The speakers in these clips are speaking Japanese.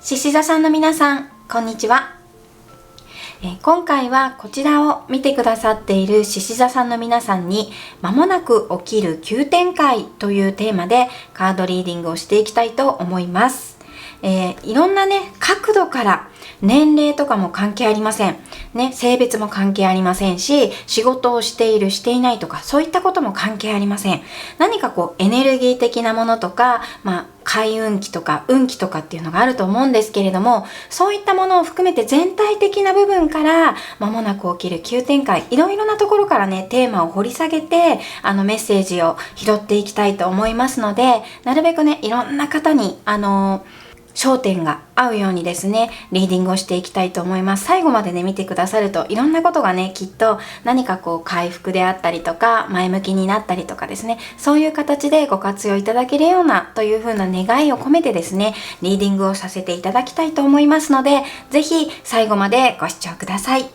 獅子座さんの皆さん、こんにちは。今回はこちらを見てくださっている獅子座さんの皆さんに間もなく起きる急展開というテーマでカードリーディングをしていきたいと思います。いろんなね、角度から年齢とかも関係ありません。ね、性別も関係ありませんし、仕事をしている、していないとか、そういったことも関係ありません。何かエネルギー的なものとか、開運気とか運気とかっていうのがあると思うんですけれども、そういったものを含めて全体的な部分から間もなく起きる急展開、いろいろなところからね、テーマを掘り下げて、メッセージを拾っていきたいと思いますので、なるべくね、いろんな方に、焦点が合うようにですね、リーディングをしていきたいと思います。最後までね、見てくださるといろんなことがね、きっと何か回復であったりとか、前向きになったりとかですね、そういう形でご活用いただけるようなという風な願いを込めてですね、リーディングをさせていただきたいと思いますので、ぜひ最後までご視聴ください。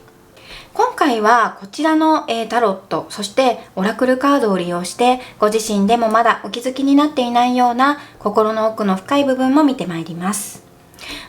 今回はこちらのタロット、そしてオラクルカードを利用して、ご自身でもまだお気づきになっていないような心の奥の深い部分も見てまいります。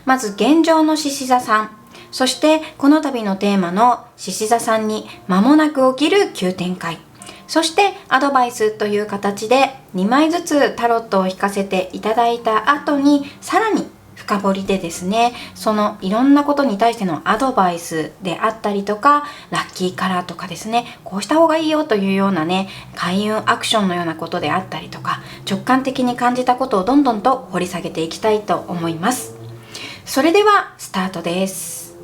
まず現状の獅子座さん、そしてこの度のテーマの獅子座さんに間もなく起きる急展開、そしてアドバイスという形で2枚ずつタロットを引かせていただいた後に、さらに深掘りでですね、そのいろんなことに対してのアドバイスであったりとか、ラッキーカラーとかですね、こうした方がいいよというようなね、開運アクションのようなことであったりとか、直感的に感じたことをどんどんと掘り下げていきたいと思います。それではスタートです。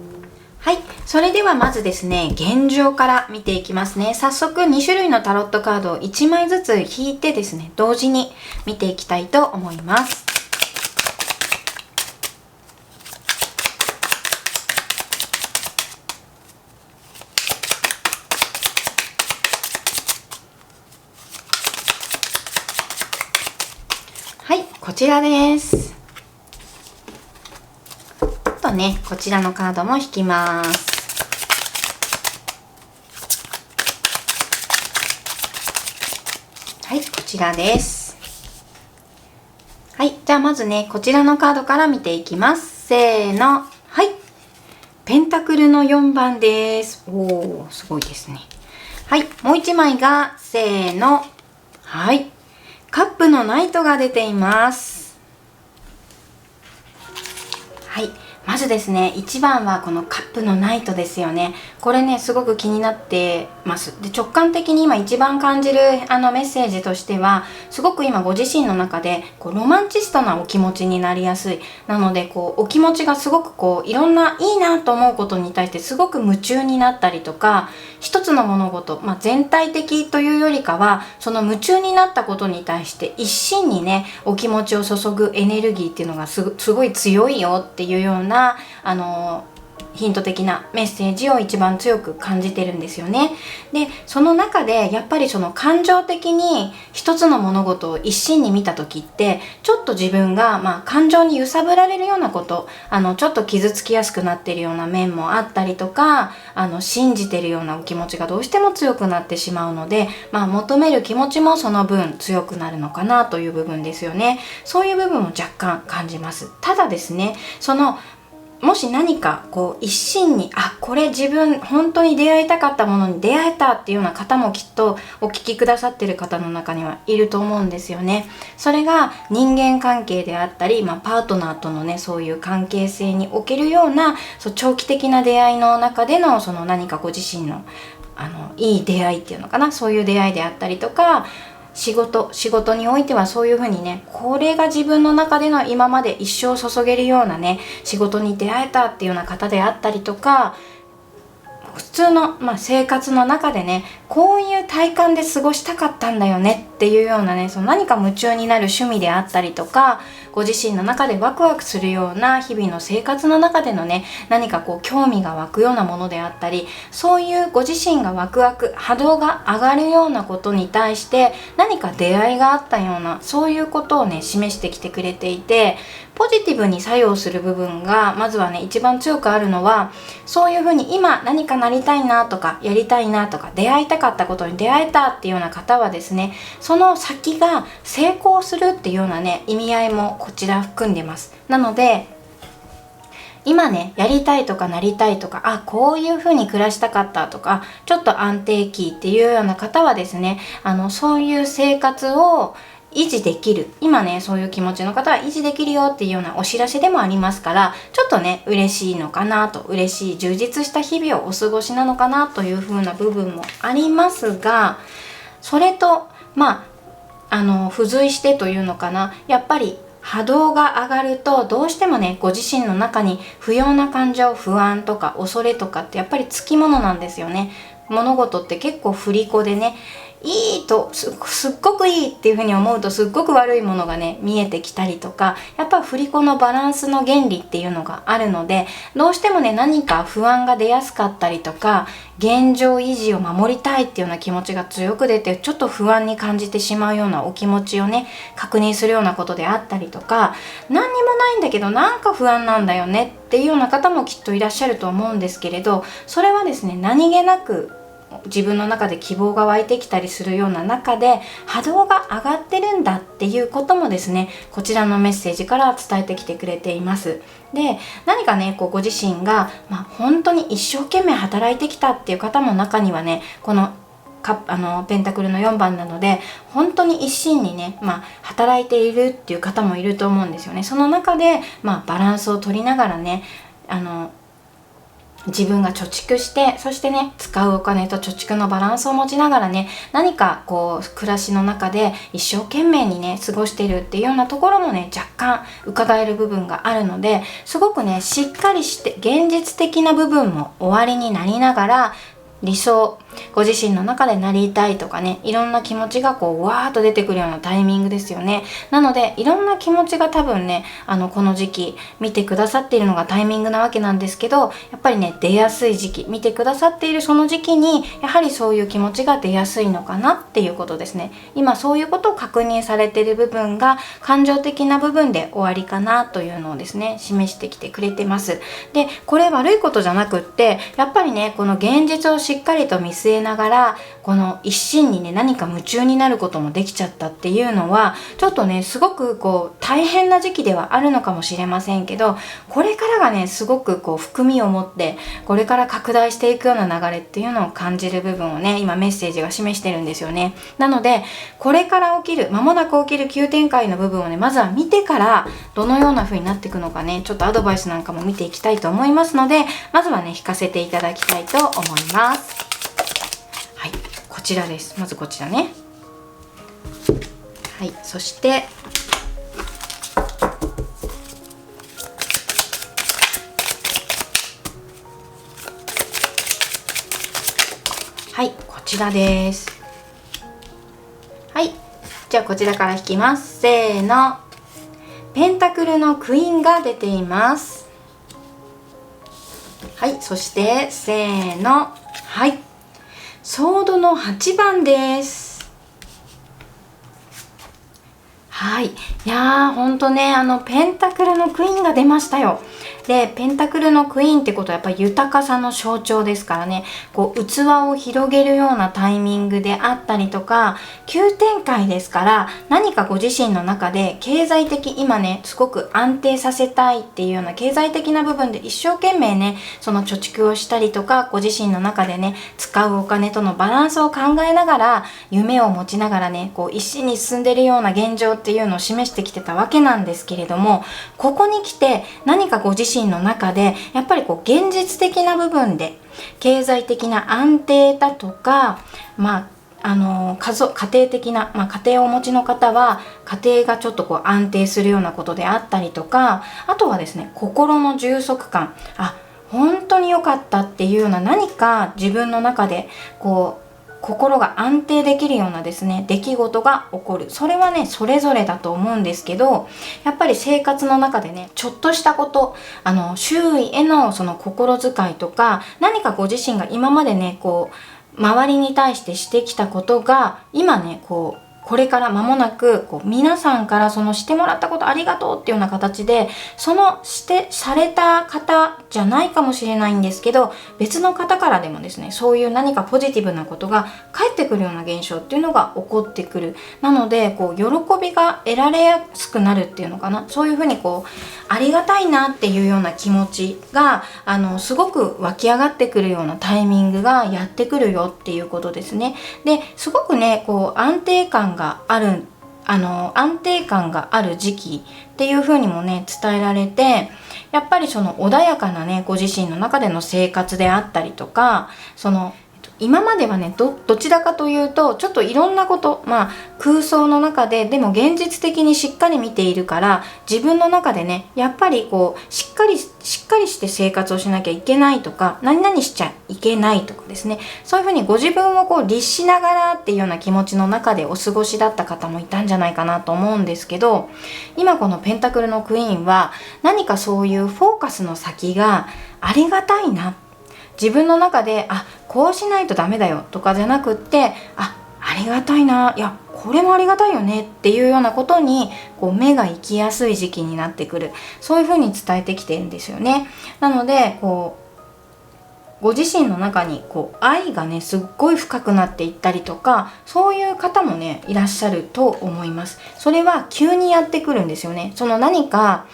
はい、それではまずですね、現状から見ていきますね。早速2種類のタロットカードを1枚ずつ引いてですね、同時に見ていきたいと思います。はい、こちらです。あとね、こちらのカードも引きます。はい、こちらです。はい、じゃあまずね、こちらのカードから見ていきます。せーの、はい。ペンタクルの4番です。おー、すごいですね。はい、もう1枚が、せーの、はい。カップのナイトが出ています。はい。まずですね、1番はこのカップのナイトですよね。これね、すごく気になってます。で、直感的に今一番感じるメッセージとしては、すごく今ご自身の中でロマンチストなお気持ちになりやすい。なので、お気持ちがすごくいろんないいなと思うことに対してすごく夢中になったりとか、一つの物事、全体的というよりかは、その夢中になったことに対して一心にね、お気持ちを注ぐエネルギーっていうのがすごい強いよっていうようなヒント的なメッセージを一番強く感じてるんですよね。で、その中でやっぱりその感情的に一つの物事を一心に見た時って、ちょっと自分が感情に揺さぶられるようなこと、ちょっと傷つきやすくなっているような面もあったりとか、信じてるようなお気持ちがどうしても強くなってしまうので、求める気持ちもその分強くなるのかなという部分ですよね。そういう部分も若干感じます。ただですね、もし何か一心にこれ自分本当に出会いたかったものに出会えたっていうような方もきっとお聞きくださってる方の中にはいると思うんですよね。それが人間関係であったり、パートナーとのね、そういう関係性におけるような長期的な出会いの中での何かご自身のいい出会いっていうのかな、そういう出会いであったりとか、仕事においてはそういうふうにね、これが自分の中での今まで一生注げるようなね、仕事に出会えたっていうような方であったりとか、普通の、生活の中でね、こういう体感で過ごしたかったんだよねっていうようなね、何か夢中になる趣味であったりとか、ご自身の中でワクワクするような日々の生活の中でのね、何か興味が湧くようなものであったり、そういうご自身がワクワク、波動が上がるようなことに対して何か出会いがあったような、そういうことをね、示してきてくれていて、ポジティブに作用する部分がまずはね、一番強くあるのは、そういうふうに今何かなりたいなとかやりたいなとか出会いたかったことに出会えたっていうような方はですね、その先が成功するっていうようなね、意味合いもこちら含んでます。なので今ねやりたいとかなりたいとか、あ、こういう風に暮らしたかったとか、ちょっと安定期っていうような方はですね、そういう生活を維持できる、今ねそういう気持ちの方は維持できるよっていうようなお知らせでもありますから、ちょっとね嬉しいのかなと、嬉しい充実した日々をお過ごしなのかなという風な部分もありますが、それと付随してというのかな、やっぱり波動が上がるとどうしてもねご自身の中に不要な感情、不安とか恐れとかってやっぱりつきものなんですよね。物事って結構振り子でね、いいとすっごくいいっていう風に思うとすっごく悪いものがね見えてきたりとか、やっぱ振り子のバランスの原理っていうのがあるので、どうしてもね何か不安が出やすかったりとか、現状維持を守りたいっていうような気持ちが強く出て、ちょっと不安に感じてしまうようなお気持ちをね確認するようなことであったりとか、何にもないんだけどなんか不安なんだよねっていうような方もきっといらっしゃると思うんですけれど、それはですね何気なく自分の中で希望が湧いてきたりするような中で波動が上がってるんだっていうこともですね、こちらのメッセージから伝えてきてくれています。で、何かねご自身が、本当に一生懸命働いてきたっていう方も中にはね、このペンタクルの4番なので本当に一心にね、働いているっていう方もいると思うんですよね。その中で、バランスを取りながらね、自分が貯蓄して、そしてね使うお金と貯蓄のバランスを持ちながらね、何かこう暮らしの中で一生懸命にね過ごしているっていうようなところもね若干伺える部分があるので、すごくねしっかりして現実的な部分も終わりになりながら、理想、ご自身の中でなりたいとかね、いろんな気持ちがこうわーっと出てくるようなタイミングですよね。なのでいろんな気持ちが多分ねこの時期見てくださっているのがタイミングなわけなんですけど、やっぱりね出やすい時期、見てくださっているその時期にやはりそういう気持ちが出やすいのかなっていうことですね。今そういうことを確認されている部分が感情的な部分で終わりかなというのをですね示してきてくれてます。で、これ悪いことじゃなくって、やっぱりねこの現実をしっかりと見据えながら、この一心にね何か夢中になることもできちゃったっていうのは、ちょっとねすごくこう大変な時期ではあるのかもしれませんけど、これからがねすごくこう含みを持ってこれから拡大していくような流れっていうのを感じる部分をね今メッセージが示してるんですよね。なのでこれから起きる、間もなく起きる急展開の部分をねまずは見てから、どのような風になっていくのかね、ちょっとアドバイスなんかも見ていきたいと思いますので、まずはね引かせていただきたいと思います。はい、こちらです。まずこちらね。はい、そしてはい、こちらです。はい、じゃあこちらから引きます。せーの。ペンタクルのクイーンが出ています。はい、そしてせーの。はい、ソードの8番です。はい、いやーほんとねペンタクルのクイーンが出ましたよ。で、ペンタクルのクイーンってことはやっぱり豊かさの象徴ですからね、こう器を広げるようなタイミングであったりとか、急展開ですから、何かご自身の中で経済的、今ねすごく安定させたいっていうような経済的な部分で一生懸命ねその貯蓄をしたりとか、ご自身の中でね使うお金とのバランスを考えながら、夢を持ちながらねこう一心に進んでいるような現状っていうのを示してきてたわけなんですけれども、ここに来て何かご自身の中でやっぱりこう現実的な部分で経済的な安定だとか、家庭的な、家庭をお持ちの方は家庭がちょっとこう安定するようなことであったりとか、あとはですね心の充足感、本当に良かったっていうような、何か自分の中でこう心が安定できるようなですね出来事が起こる。それはねそれぞれだと思うんですけど、やっぱり生活の中でねちょっとしたこと、周囲へのその心遣いとか、何かご自身が今までねこう周りに対してしてきたことが今ねこうこれから間もなく皆さんからそのしてもらったことありがとうっていうような形で、そのされた方じゃないかもしれないんですけど、別の方からでもですね、そういう何かポジティブなことが返ってくるような現象っていうのが起こってくる。なので喜びが得られやすくなるっていうのかな、そういうふうにありがたいなっていうような気持ちがすごく湧き上がってくるようなタイミングがやってくるよっていうことですね。ですごくね安定感がある時期っていう風にもね伝えられて、やっぱりその穏やかなねご自身の中での生活であったりとか、今まではねどちらかというとちょっといろんなこと、空想の中ででも現実的にしっかり見ているから、自分の中でねやっぱりしっかりして生活をしなきゃいけないとか、何々しちゃいけないとかですね、そういうふうにご自分を律しながらっていうような気持ちの中でお過ごしだった方もいたんじゃないかなと思うんですけど、今このペンタクルのクイーンは何かそういうフォーカスの先がありがたいな、自分の中でこうしないとダメだよとかじゃなくって、ありがたいな、いやこれもありがたいよねっていうようなことに目が行きやすい時期になってくる、そういうふうに伝えてきてるんですよね。なのでご自身の中に愛がねすっごい深くなっていったりとか、そういう方もねいらっしゃると思います。それは急にやってくるんですよね。その何か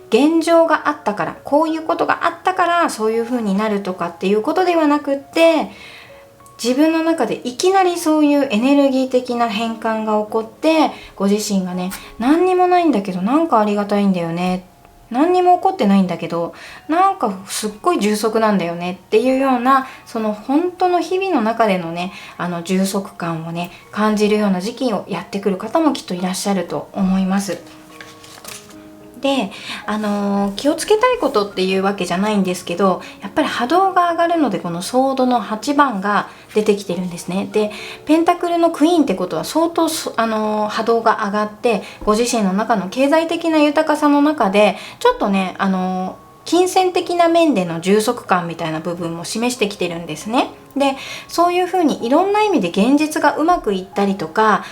現状があったから、こういうことがあったからそういう風になるとかっていうことではなくって、自分の中でいきなりそういうエネルギー的な変換が起こって、ご自身がね何にもないんだけどなんかありがたいんだよね、何にも起こってないんだけどなんかすっごい充足なんだよねっていうような、その本当の日々の中でのね充足感をね感じるような時期をやってくる方もきっといらっしゃると思います。で、気をつけたいことっていうわけじゃないんですけど、やっぱり波動が上がるので、このソードの8番が出てきてるんですね。でペンタクルのクイーンってことは相当波動が上がって、ご自身の中の経済的な豊かさの中でちょっとね金銭的な面での充足感みたいな部分も示してきてるんですね。でそういうふうにいろんな意味で現実がうまくいったりとか、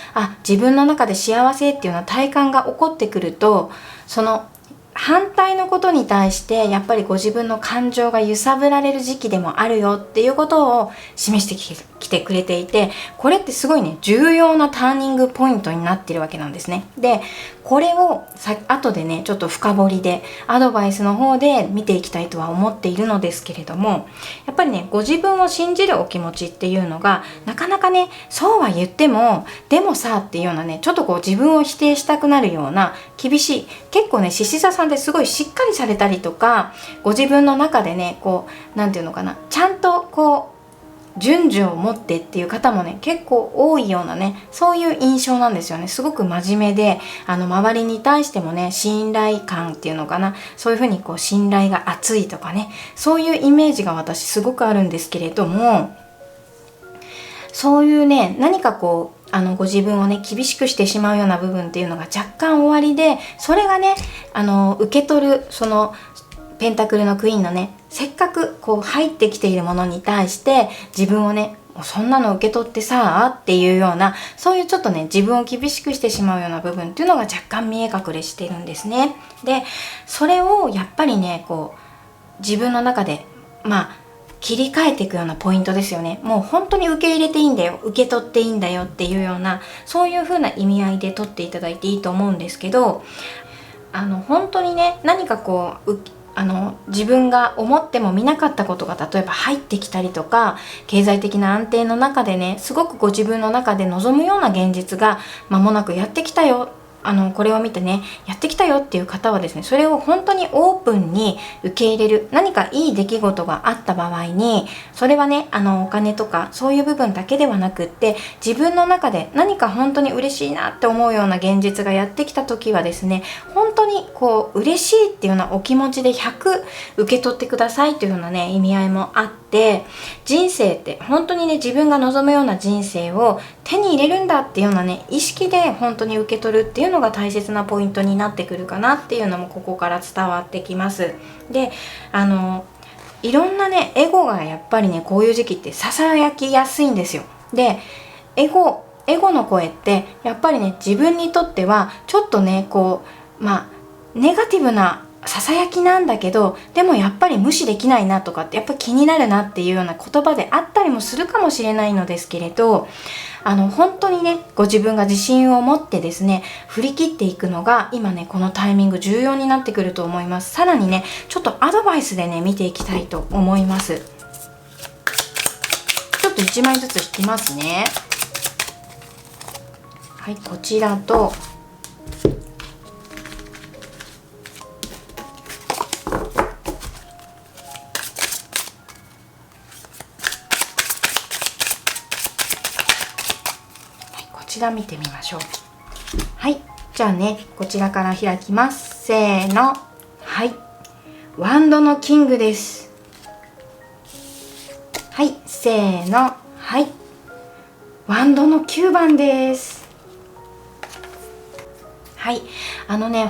自分の中で幸せっていうような体感が起こってくると、その反対のことに対してやっぱりご自分の感情が揺さぶられる時期でもあるよっていうことを示してきてくれていて、これってすごいね重要なターニングポイントになってるわけなんですね。でこれを後でねちょっと深掘りでアドバイスの方で見ていきたいとは思っているのですけれども、やっぱりねご自分を信じるお気持ちっていうのがなかなかね、そうは言ってもでもさっていうようなね、ちょっと自分を否定したくなるような厳しい、結構ね獅子座さんってすごいしっかりされたりとか、ご自分の中でねなんていうのかな、ちゃんと順序を持ってっていう方もね結構多いようなね、そういう印象なんですよね。すごく真面目で周りに対してもね信頼感っていうのかな、そういうふうに信頼が厚いとかね、そういうイメージが私すごくあるんですけれども、そういうね何かご自分をね厳しくしてしまうような部分っていうのが若干おありで、それがね受け取るそのペンタクルのクイーンのね、せっかく入ってきているものに対して自分をねそんなの受け取ってさっていうような、そういうちょっとね自分を厳しくしてしまうような部分っていうのが若干見え隠れしてるんですね。でそれをやっぱりね自分の中で切り替えていくようなポイントですよね。もう本当に受け入れていいんだよ、受け取っていいんだよっていうような、そういう風な意味合いで取っていただいていいと思うんですけど、本当にね何か自分が思っても見なかったことが例えば入ってきたりとか、経済的な安定の中でねすごくご自分の中で望むような現実が間もなくやってきたよ、これを見てねやってきたよっていう方はですね、それを本当にオープンに受け入れる。何かいい出来事があった場合に、それはねお金とかそういう部分だけではなくって、自分の中で何か本当に嬉しいなって思うような現実がやってきた時はですね、本当に嬉しいっていうようなお気持ちで100受け取ってくださいというようなね意味合いもあって、人生って本当にね自分が望むような人生を手に入れるんだっていうようなね意識で本当に受け取るっていうのが大切なポイントになってくるかなっていうのもここから伝わってきます。でいろんなねエゴがやっぱりねこういう時期ってささやきやすいんですよ。でエゴエゴの声ってやっぱりね、自分にとってはちょっとねネガティブなささやきなんだけど、でもやっぱり無視できないなとかって、やっぱ気になるなっていうような言葉であったりもするかもしれないのですけれど、本当にね、ご自分が自信を持ってですね、振り切っていくのが今ね、このタイミング重要になってくると思います。さらにね、ちょっとアドバイスでね、見ていきたいと思います。ちょっと1枚ずつ引きますね。はい、こちらと、こちら見てみましょう。はい、じゃあね、こちらから開きます。せーの。はい、ワンドのキングです。はい、せーの。はい、ワンドの9番です。はい、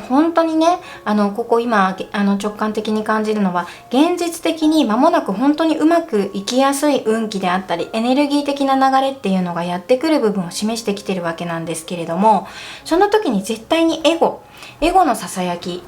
本当にね、ここ今直感的に感じるのは、現実的に間もなく本当にうまくいきやすい運気であったり、エネルギー的な流れっていうのがやってくる部分を示してきてるわけなんですけれども、その時に絶対にエゴのささやき、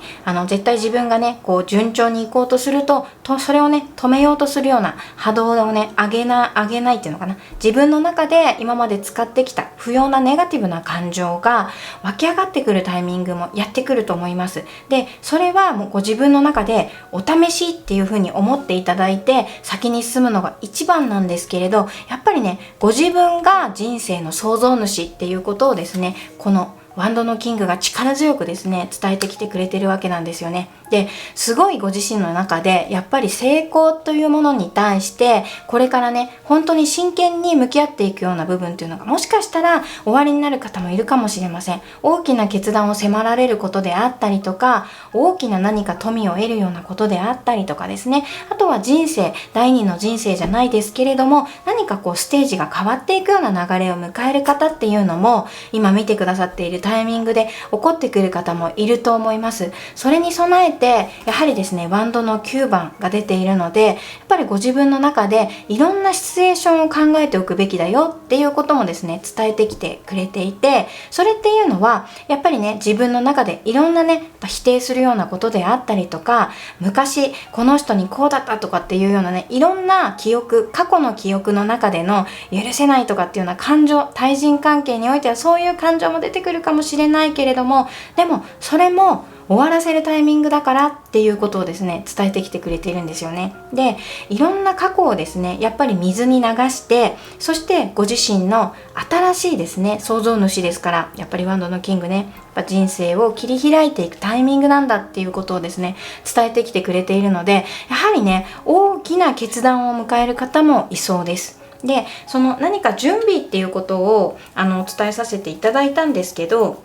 絶対自分がね、こう順調に行こうとすると、それをね、止めようとするような波動をね、上げないっていうのかな。自分の中で今まで使ってきた不要なネガティブな感情が湧き上がってくるタイミングもやってくると思います。で、それはもうご自分の中でお試しっていう風に思っていただいて、先に進むのが一番なんですけれど、やっぱりね、ご自分が人生の創造主っていうことをですね、このワンドのキングが力強くですね、伝えてきてくれてるわけなんですよね。で、すごいご自身の中でやっぱり成功というものに対してこれからね、本当に真剣に向き合っていくような部分っていうのがもしかしたら終わりになる方もいるかもしれません。大きな決断を迫られることであったりとか、大きな何か富を得るようなことであったりとかですね、あとは人生、第二の人生じゃないですけれども、何かこうステージが変わっていくような流れを迎える方っていうのも今見てくださっているタイミングで起こってくる方もいると思います。それに備えてやはりですね、ワンドの9番が出ているので、やっぱりご自分の中でいろんなシチュエーションを考えておくべきだよっていうこともですね、伝えてきてくれていて、それっていうのはやっぱりね、自分の中でいろんなね、否定するようなことであったりとか、昔この人にこうだったとかっていうようなね、いろんな記憶、過去の記憶の中での許せないとかっていうような感情、対人関係においてはそういう感情も出てくるかもしれないけれども、でもそれも終わらせるタイミングだからっていうことをですね、伝えてきてくれているんですよね。で、いろんな過去をですね、やっぱり水に流して、そしてご自身の新しいですね、創造主ですから、やっぱりワンドのキングね、やっぱ人生を切り開いていくタイミングなんだっていうことをですね、伝えてきてくれているので、やはりね、大きな決断を迎える方もいそうです。で、その何か準備っていうことをお伝えさせていただいたんですけど、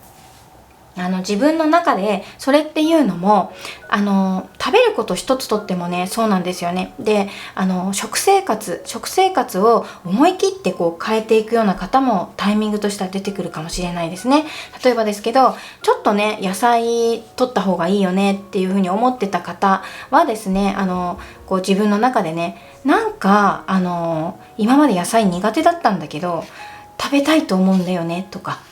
自分の中でそれっていうのも食べること一つとってもね、そうなんですよね。で、食生活を思い切ってこう変えていくような方もタイミングとしては出てくるかもしれないですね。例えばですけど、ちょっとね、野菜取った方がいいよねっていうふうに思ってた方はですね、こう自分の中でね、なんか今まで野菜苦手だったんだけど食べたいと思うんだよねとか、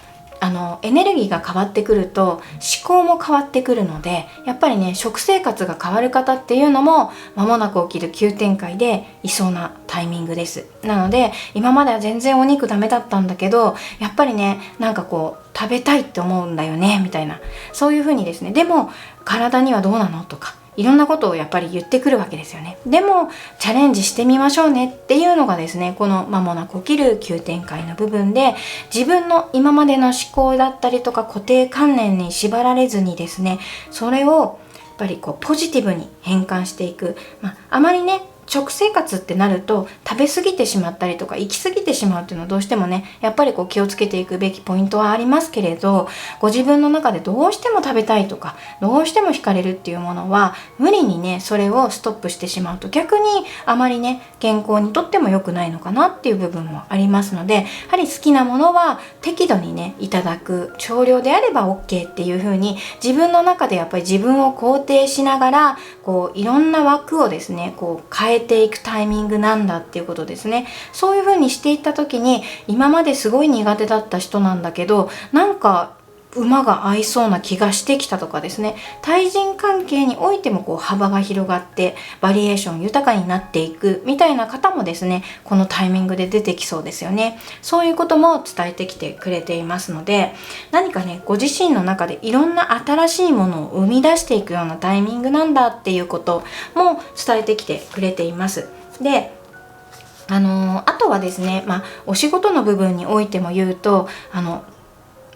エネルギーが変わってくると思考も変わってくるので、やっぱりね、食生活が変わる方っていうのも間もなく起きる急展開でいそうなタイミングです。なので、今までは全然お肉ダメだったんだけど、やっぱりね、なんかこう食べたいって思うんだよねみたいな、そういう風にですね、でも体にはどうなのとか、いろんなことをやっぱり言ってくるわけですよね。でもチャレンジしてみましょうねっていうのがですね、この間もなく起きる急展開の部分で、自分の今までの思考だったりとか固定観念に縛られずにですね、それをやっぱりこうポジティブに変換していく、あまりね、食生活ってなると食べ過ぎてしまったりとか行き過ぎてしまうっていうのはどうしてもね、やっぱりこう気をつけていくべきポイントはありますけれど、ご自分の中でどうしても食べたいとかどうしても惹かれるっていうものは無理にね、それをストップしてしまうと逆にあまりね、健康にとっても良くないのかなっていう部分もありますので、やはり好きなものは適度にね、いただく、少量であれば OK っていう風に自分の中でやっぱり自分を肯定しながら、こういろんな枠をですねこう変えていくタイミングなんだっていうことですね。そういう風にしていった時に、今まですごい苦手だった人なんだけど、なんか馬が合いそうな気がしてきたとかですね、対人関係においてもこう幅が広がってバリエーション豊かになっていくみたいな方もですね、このタイミングで出てきそうですよね。そういうことも伝えてきてくれていますので、何かねご自身の中でいろんな新しいものを生み出していくようなタイミングなんだっていうことも伝えてきてくれています。であとはですね、お仕事の部分においても言うと、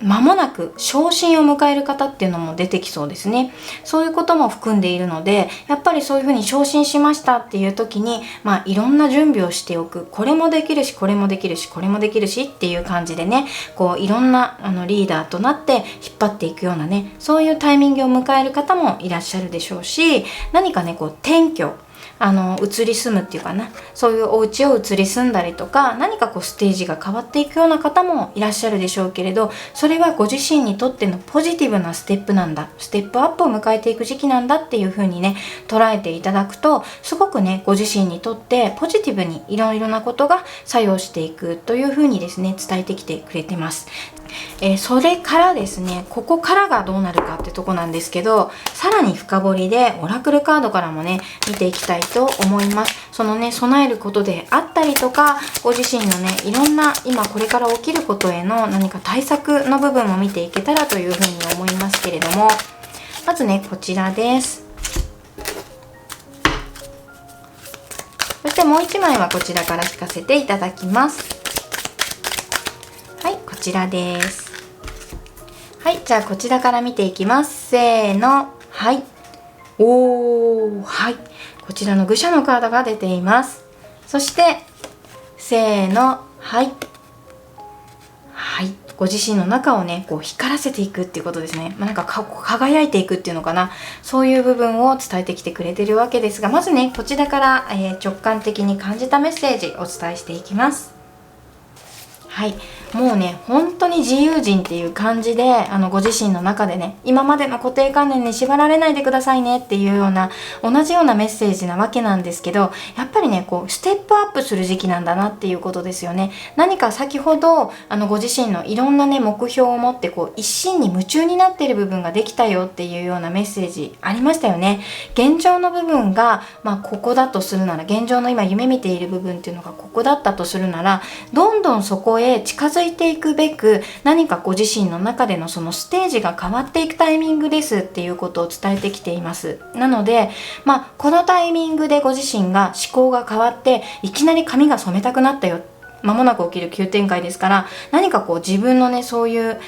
間もなく昇進を迎える方っていうのも出てきそうですね。そういうことも含んでいるので、やっぱりそういうふうに昇進しましたっていう時に、いろんな準備をしておく。これもできるし、これもできるし、これもできるしっていう感じでね、こういろんなリーダーとなって引っ張っていくようなね、そういうタイミングを迎える方もいらっしゃるでしょうし、何かねこう転居、移り住むっていうかな、そういうお家を移り住んだりとか、何かこうステージが変わっていくような方もいらっしゃるでしょうけれど、それはご自身にとってのポジティブなステップなんだ、ステップアップを迎えていく時期なんだっていう風にね捉えていただくと、すごくねご自身にとってポジティブにいろいろなことが作用していくという風にですね伝えてきてくれてます。それからですね、ここからがどうなるかってとこなんですけど、さらに深掘りでオラクルカードからもね見ていきたいと思います。そのね備えることであったりとか、ご自身のねいろんな今これから起きることへの何か対策の部分も見ていけたらというふうに思いますけれども、まずねこちらです。そしてもう1枚はこちらから引かせていただきます。はい、こちらです。はい、じゃあこちらから見ていきます。せーの。はい。はい。こちらの愚者のカードが出ています。そして、せーの。はい。はい。ご自身の中をね、こう光らせていくっていうことですね。なんか輝いていくっていうのかな。そういう部分を伝えてきてくれてるわけですが、まずね、こちらから、直感的に感じたメッセージお伝えしていきます。はい、もうね本当に自由人っていう感じでご自身の中でね、今までの固定観念に縛られないでくださいねっていうような同じようなメッセージなわけなんですけど、やっぱりねこうステップアップする時期なんだなっていうことですよね。何か先ほどご自身のいろんなね目標を持ってこう一心に夢中になっている部分ができたよっていうようなメッセージありましたよね。現状の部分がここだとするなら、現状の今夢見ている部分っていうのがここだったとするなら、どんどんそこへ近づいていくべく、何かご自身の中でのそのステージが変わっていくタイミングですっていうことを伝えてきています。なのでこのタイミングでご自身が思考が変わっていきなり髪が染めたくなったよ、間もなく起きる急展開ですから、何かこう自分のねそういう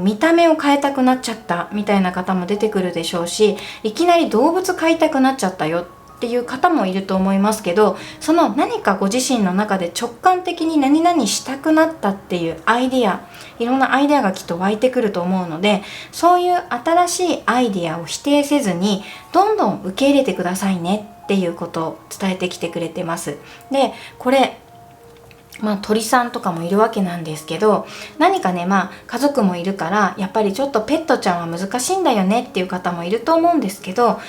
見た目を変えたくなっちゃったみたいな方も出てくるでしょうし、いきなり動物飼いたくなっちゃったよっていう方もいると思いますけど、その何かご自身の中で直感的に何々したくなったっていうアイディア、いろんなアイデアがきっと湧いてくると思うので、そういう新しいアイデアを否定せずにどんどん受け入れてくださいねっていうことを伝えてきてくれてます。でこれ鳥さんとかもいるわけなんですけど、何かね家族もいるからやっぱりちょっとペットちゃんは難しいんだよねっていう方もいると思うんですけど、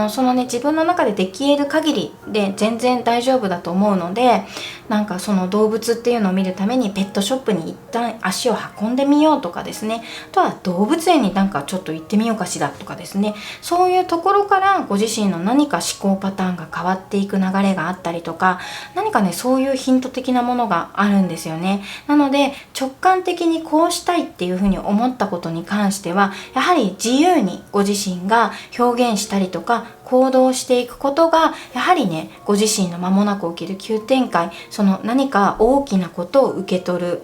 そのね自分の中ででき得る限りで全然大丈夫だと思うので、なんかその動物っていうのを見るためにペットショップに一旦足を運んでみようとかですね、あとは動物園になんかちょっと行ってみようかしらとかですね、そういうところからご自身の何か思考パターンが変わっていく流れがあったりとか、何かねそういうヒント的なものがあるんですよね。なので直感的にこうしたいっていうふうに思ったことに関しては、やはり自由にご自身が表現したりとか行動していくことが、やはりねご自身の間もなく起きる急展開、その何か大きなことを受け取る、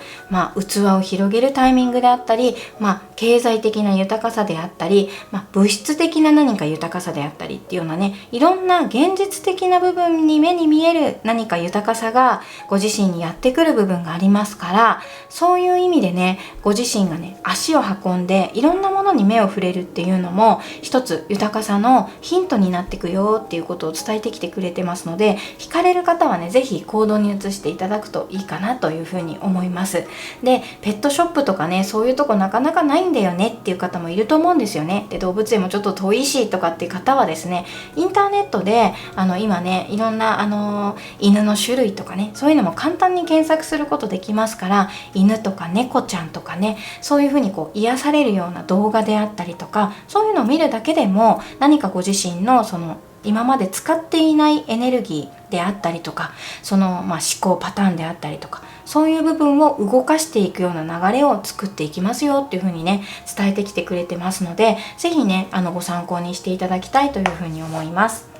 器を広げるタイミングであったり、経済的な豊かさであったり、物質的な何か豊かさであったりっていうようなね、いろんな現実的な部分に目に見える何か豊かさがご自身にやってくる部分がありますから、そういう意味でねご自身がね足を運んでいろんなものに目を触れるっていうのも一つ豊かさのヒントにになっていくよっていうことを伝えてきてくれてますので、惹かれる方はね是非行動に移していただくといいかなというふうに思います。でペットショップとかねそういうとこなかなかないんだよねっていう方もいると思うんですよね。で動物園もちょっと遠いしとかっていう方はですね、インターネットで今ねいろんな犬の種類とかねそういうのも簡単に検索することできますから、犬とか猫ちゃんとかねそういうふうにこう癒されるような動画であったりとか、そういうのを見るだけでも何かご自身のその今まで使っていないエネルギーであったりとか、その思考パターンであったりとか、そういう部分を動かしていくような流れを作っていきますよっていうふうにね伝えてきてくれてますので、是非ねご参考にしていただきたいというふうに思います。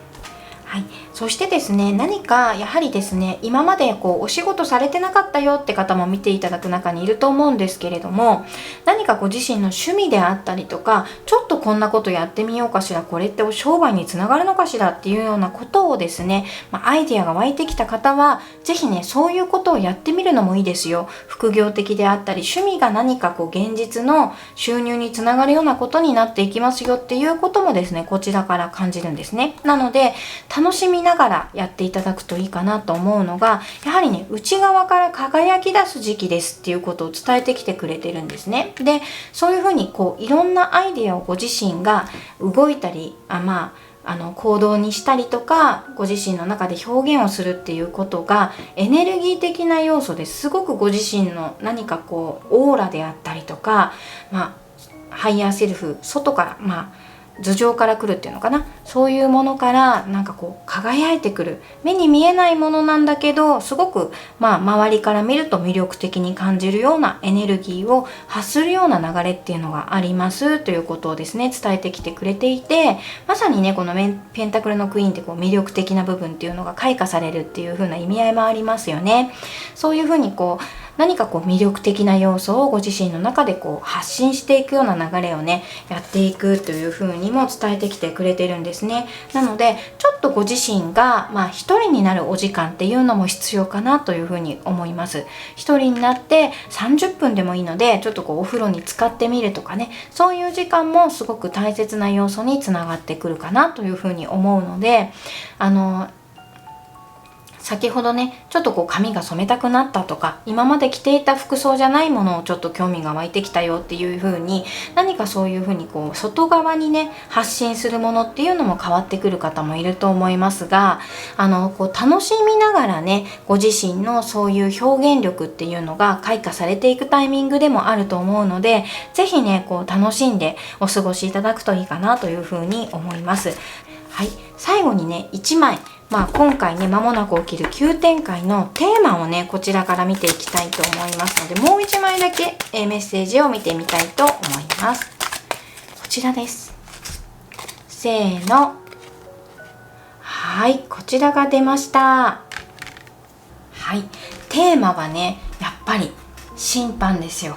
はい、そしてですね、何かやはりですね今までお仕事されてなかったよって方も見ていただく中にいると思うんですけれども、何かご自身の趣味であったりとか、ちょっとこんなことやってみようかしら、これって商売につながるのかしらっていうようなことをですね、アイデアが湧いてきた方は是非ねそういうことをやってみるのもいいですよ。副業的であったり趣味が何か現実の収入につながるようなことになっていきますよっていうこともですねこちらから感じるんですね。なので楽しみながらやっていただくといいかなと思うのが、やはりね内側から輝き出す時期ですっていうことを伝えてきてくれてるんですね。でそういうふうにいろんなアイデアをご自身が動いたり行動にしたりとか、ご自身の中で表現をするっていうことがエネルギー的な要素ですごくご自身の何かオーラであったりとか、ハイヤーセルフ、外から頭上から来るっていうのかな、そういうものから輝いてくる、目に見えないものなんだけどすごく周りから見ると魅力的に感じるようなエネルギーを発するような流れっていうのがありますということをですね伝えてきてくれていて、まさにねこのペンタクルのクイーンって魅力的な部分っていうのが開花されるっていう風な意味合いもありますよね。そういう風に何か魅力的な要素をご自身の中で発信していくような流れをねやっていくという風にも伝えてきてくれてるんですね。なのでちょっとご自身が一人になるお時間っていうのも必要かなという風に思います。一人になって30分でもいいのでちょっとお風呂に浸かってみるとかね、そういう時間もすごく大切な要素につながってくるかなという風に思うので、先ほどねちょっと髪が染めたくなったとか、今まで着ていた服装じゃないものをちょっと興味が湧いてきたよっていう風に、何かそういう風に外側にね発信するものっていうのも変わってくる方もいると思いますが、楽しみながらねご自身のそういう表現力っていうのが開花されていくタイミングでもあると思うので、是非ね楽しんでお過ごしいただくといいかなという風に思います。はい、最後にね1枚今回ね間もなく起きる急展開のテーマをねこちらから見ていきたいと思いますので、もう1枚だけメッセージを見てみたいと思います。こちらです。せーの。はい、こちらが出ました。はい、テーマはねやっぱり審判ですよ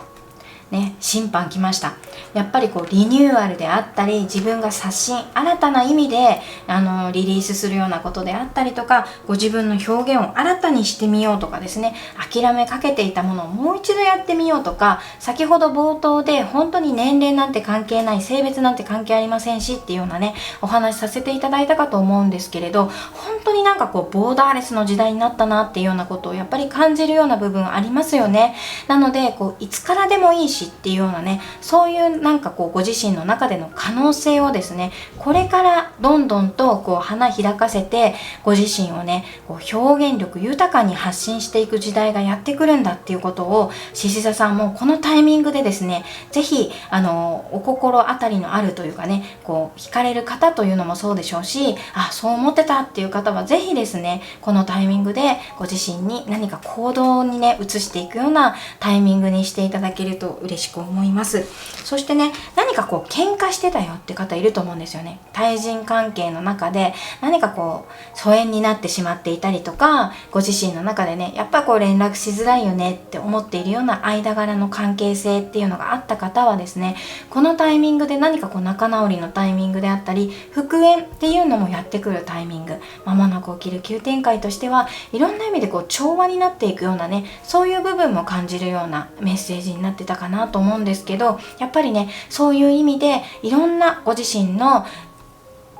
ね。審判来ました。やっぱりリニューアルであったり、自分が刷新、新たな意味でリリースするようなことであったりとか、ご自分の表現を新たにしてみようとかですね、諦めかけていたものをもう一度やってみようとか、先ほど冒頭で本当に年齢なんて関係ない、性別なんて関係ありませんしっていうようなねお話しさせていただいたかと思うんですけれど、本当にボーダーレスの時代になったなっていうようなことをやっぱり感じるような部分ありますよね。なのでいつからでもいいしっていうようなね、そういうご自身の中での可能性をですねこれからどんどんと花開かせて、ご自身をね表現力豊かに発信していく時代がやってくるんだっていうことを、獅子座さんもこのタイミングでですねぜひお心当たりのあるというかね惹かれる方というのもそうでしょうし、そう思ってたっていう方はぜひですねこのタイミングでご自身に何か行動にね移していくようなタイミングにしていただけると嬉しく思います。そしてね何か喧嘩してたよって方いると思うんですよね。対人関係の中で何か疎遠になってしまっていたりとか、ご自身の中でねやっぱ連絡しづらいよねって思っているような間柄の関係性っていうのがあった方はですね、このタイミングで何か仲直りのタイミングであったり、復縁っていうのもやってくるタイミング、間もなく起きる急展開としてはいろんな意味で調和になっていくようなね、そういう部分も感じるようなメッセージになってたかなと思うんですけど、やっぱりねそういう意味でいろんなご自身の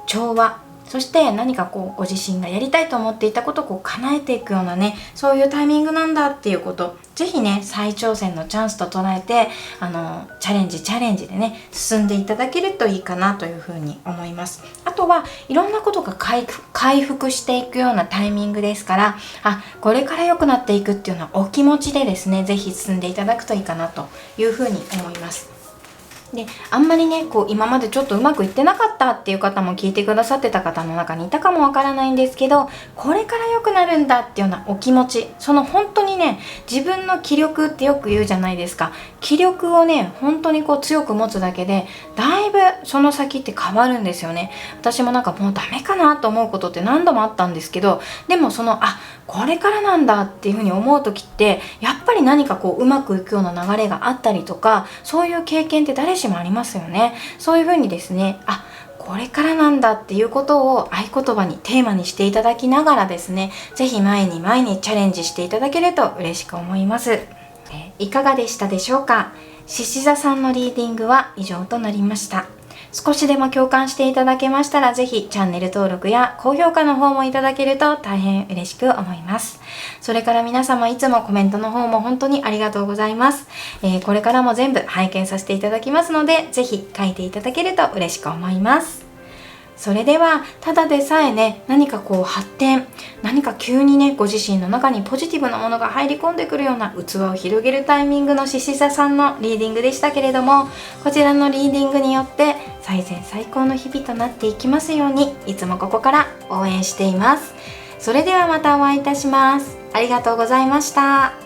調和、そして何かこうご自身がやりたいと思っていたことをこう叶えていくようなね、そういうタイミングなんだっていうこと、ぜひね再挑戦のチャンスと捉えてチャレンジでね進んでいただけるといいかなというふうに思います。あとはいろんなことが回復していくようなタイミングですから、これから良くなっていくっていうようなお気持ちでですね、ぜひ進んでいただくといいかなというふうに思います。で、あんまりねこう今までちょっとうまくいってなかったっていう方も聞いてくださってた方の中にいたかもわからないんですけど、これから良くなるんだっていうようなお気持ち、その本当にね自分の気力ってよく言うじゃないですか。気力をね本当にこう強く持つだけでだいぶその先って変わるんですよね。私もなんかもうダメかなと思うことって何度もあったんですけど、でもこれからなんだっていうふうに思う時ってやっぱり何かこううまくいくような流れがあったりとか、そういう経験って誰しもありますよね。そういうふうにですね、これからなんだっていうことを合言葉にテーマにしていただきながらですね、ぜひ前にチャレンジしていただけると嬉しく思います。いかがでしたでしょうか。獅子座さんのリーディングは以上となりました。少しでも共感していただけましたら、ぜひチャンネル登録や高評価の方もいただけると大変嬉しく思います。それから皆様いつもコメントの方も本当にありがとうございます。これからも全部拝見させていただきますので、ぜひ書いていただけると嬉しく思います。それではただでさえね何かこう発展、何か急にねご自身の中にポジティブなものが入り込んでくるような器を広げるタイミングの獅子座さんのリーディングでしたけれども、こちらのリーディングによって最善最高の日々となっていきますように、いつもここから応援しています。それではまたお会いいたします。ありがとうございました。